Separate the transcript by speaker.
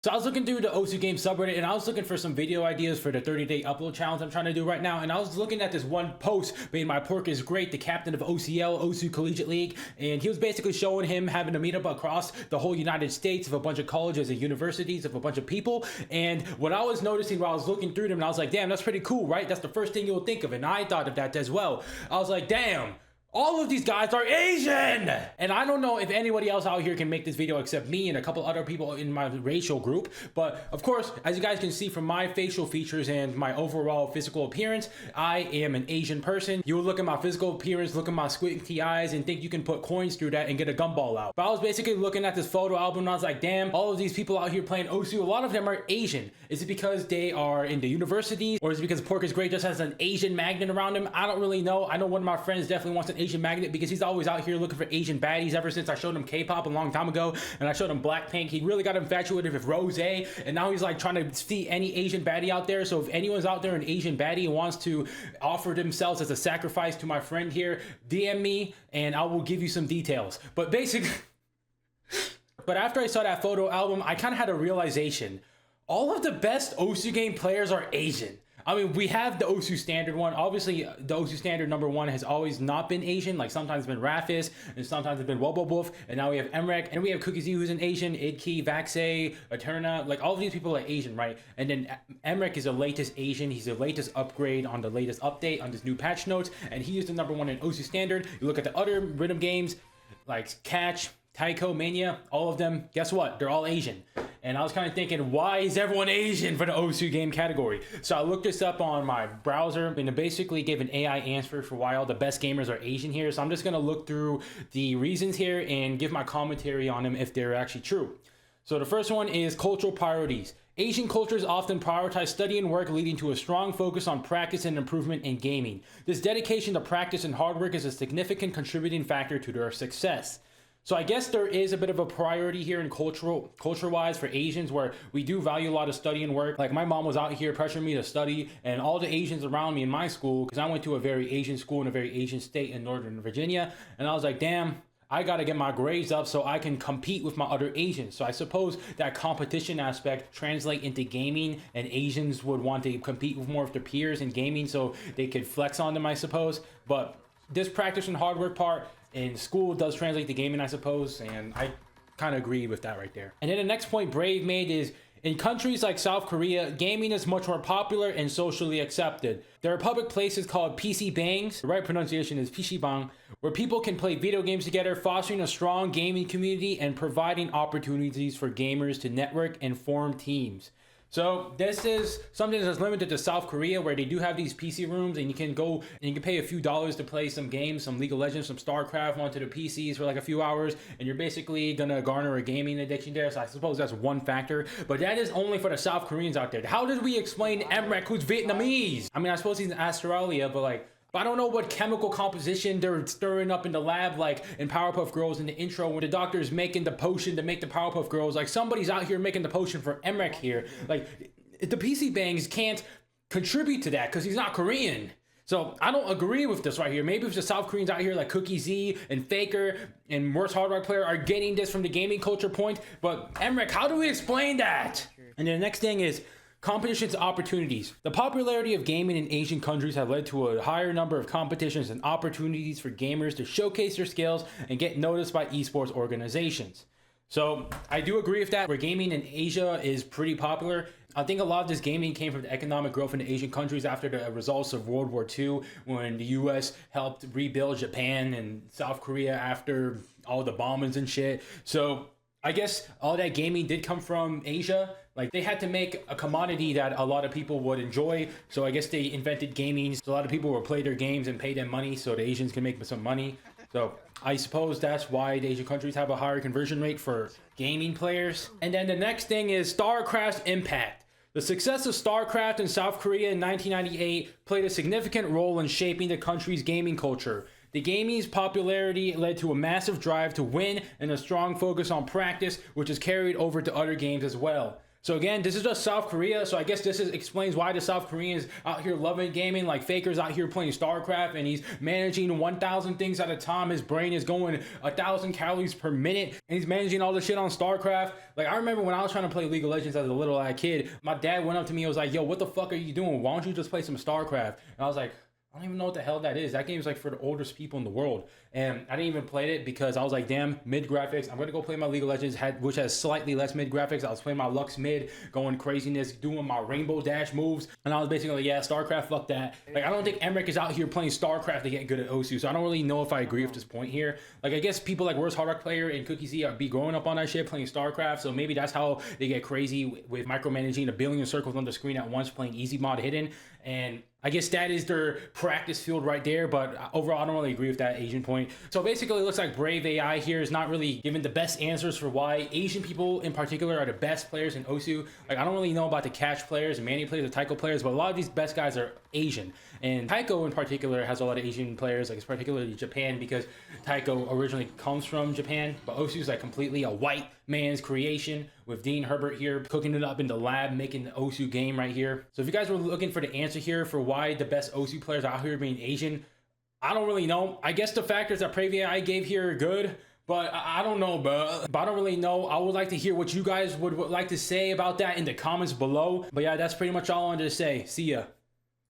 Speaker 1: So I was looking through the Osu Game subreddit and I was looking for some video ideas for the 30-day upload challenge I'm trying to do right now. And I was looking at this one post made by Pork is Great, the captain of OCL, Osu Collegiate League. And he was basically showing him having a meetup across the whole United States of a bunch of colleges and universities of a bunch of people. And what I was noticing while I was looking through them, and I was like, damn, that's pretty cool, right? That's the first thing you'll think of. And I thought of that as well. I was like, damn. All of these guys are Asian! And I don't know if anybody else out here can make this video except me and a couple other people in my racial group. But of course, as you guys can see from my facial features and my overall physical appearance, I am an Asian person. You will look at my physical appearance, look at my squinty eyes, and think you can put coins through that and get a gumball out. But I was basically looking at this photo album and I was like, damn, all of these people out here playing Osu, a lot of them are Asian. Is it because they are in the universities? Or is it because Pork is Great just has an Asian magnet around him? I don't really know. I know one of my friends definitely wants an Asian magnet because he's always out here looking for Asian baddies ever since I showed him K-pop a long time ago and I showed him Blackpink. He really got infatuated with Rosé and now he's like trying to see any Asian baddie out there. So if anyone's out there an Asian baddie and wants to offer themselves as a sacrifice to my friend here, DM me and I will give you some details. But basically, but after I saw that photo album, I kind of had a realization. All of the best Osu game players are Asian. I mean, we have the Osu standard one. Obviously, the Osu standard #1 has always not been Asian. Like sometimes it's been Rafis, and sometimes it's been Wobblewolf, and now we have Emrek, and we have Cookie Z who's an Asian, Idki, Vaxe, Eterna. Like all of these people are Asian, right? And then Emrek is the latest Asian. He's the latest upgrade on the latest update on this new patch notes, and he is the #1 in Osu standard. You look at the other rhythm games like Catch, Taiko, Mania, all of them, guess what? They're all Asian. And I was kind of thinking, why is everyone Asian for the Osu game category? So I looked this up on my browser and it basically gave an AI answer for why all the best gamers are Asian here. So I'm just going to look through the reasons here and give my commentary on them if they're actually true. So the first one is cultural priorities. Asian cultures often prioritize study and work, leading to a strong focus on practice and improvement in gaming. This dedication to practice and hard work is a significant contributing factor to their success. So I guess there is a bit of a priority here in culture-wise for Asians where we do value a lot of study and work. Like my mom was out here pressuring me to study and all the Asians around me in my school, because I went to a very Asian school in a very Asian state in Northern Virginia. And I was like, damn, I got to get my grades up so I can compete with my other Asians. So I suppose that competition aspect translate into gaming and Asians would want to compete with more of their peers in gaming so they could flex on them, I suppose. But this practice and hard work part in school does translate to gaming, I suppose, and I kind of agree with that right there. And then the next point Brave made is, in countries like South Korea, gaming is much more popular and socially accepted. There are public places called PC Bangs, the right pronunciation is PCbang, where people can play video games together, fostering a strong gaming community and providing opportunities for gamers to network and form teams. So this is something that's limited to South Korea, where they do have these PC rooms and you can go and you can pay a few dollars to play some games, some League of Legends, some StarCraft onto the PCs for like a few hours, and you're basically gonna garner a gaming addiction there. So I suppose that's one factor, but that is only for the South Koreans out there. How did we explain Emrek, who's Vietnamese? I mean, I suppose he's in Australia, but I don't know what chemical composition they're stirring up in the lab, like in Powerpuff Girls in the intro when the doctor is making the potion to make the Powerpuff Girls. Like somebody's out here making the potion for Emrek here. Like the PC Bangs can't contribute to that because he's not Korean. So I don't agree with this right here. Maybe if the South Koreans out here like Cookie Z and Faker and Worst Hard Rock Player are getting this from the gaming culture point, but Emrek, how do we explain that? And then the next thing is competitions and opportunities. The popularity of gaming in Asian countries have led to a higher number of competitions and opportunities for gamers to showcase their skills and get noticed by esports organizations. So I do agree with that, where gaming in Asia is pretty popular. I think a lot of this gaming came from the economic growth in the Asian countries after the results of World War II, when the US helped rebuild Japan and South Korea after all the bombings and shit. So I guess all that gaming did come from Asia. Like they had to make a commodity that a lot of people would enjoy. So I guess they invented gaming. So a lot of people would play their games and pay them money so the Asians can make some money. So I suppose that's why the Asian countries have a higher conversion rate for gaming players. And then the next thing is StarCraft's impact. The success of StarCraft in South Korea in 1998 played a significant role in shaping the country's gaming culture. The gaming's popularity led to a massive drive to win and a strong focus on practice, which is carried over to other games as well. So again, this is just South Korea. So I guess explains why the South Koreans out here loving gaming. Like Faker's out here playing StarCraft and he's managing 1,000 things at a time. His brain is going 1,000 calories per minute and he's managing all the shit on StarCraft. Like I remember when I was trying to play League of Legends as a little kid, my dad went up to me and was like, yo, what the fuck are you doing? Why don't you just play some StarCraft? And I was like, I don't even know what the hell that is. That game is like for the oldest people in the world. And I didn't even play it because I was like, damn, mid graphics. I'm going to go play my League of Legends, which has slightly less mid graphics. I was playing my Lux mid, going craziness, doing my Rainbow Dash moves. And I was basically like, yeah, StarCraft, fuck that. Like, I don't think Emmerich is out here playing StarCraft to get good at Osu. So I don't really know if I agree with this point here. Like, I guess people like Worst Hard Rock Player and Cookie Z are be growing up on that shit, playing StarCraft. So maybe that's how they get crazy with micromanaging a billion circles on the screen at once, playing easy mod hidden. And I guess that is their practice field right there, but overall I don't really agree with that Asian point. So basically it looks like Brave AI here is not really giving the best answers for why Asian people in particular are the best players in Osu. Like I don't really know about the Catch players and Manny players or Taiko players, but a lot of these best guys are Asian. And Taiko in particular has a lot of Asian players, like it's particularly Japan because Taiko originally comes from Japan, but Osu is like completely a white man's creation with Dean Herbert here cooking it up in the lab, making the Osu game right here. So if you guys were looking for the answer here for why the best Osu players out here being Asian, I don't really know. I guess the factors that Brave AI gave here are good, but I don't know, bro. But I don't really know. I would like to hear what you guys would like to say about that in the comments below. But yeah, that's pretty much all I wanted to say. See ya.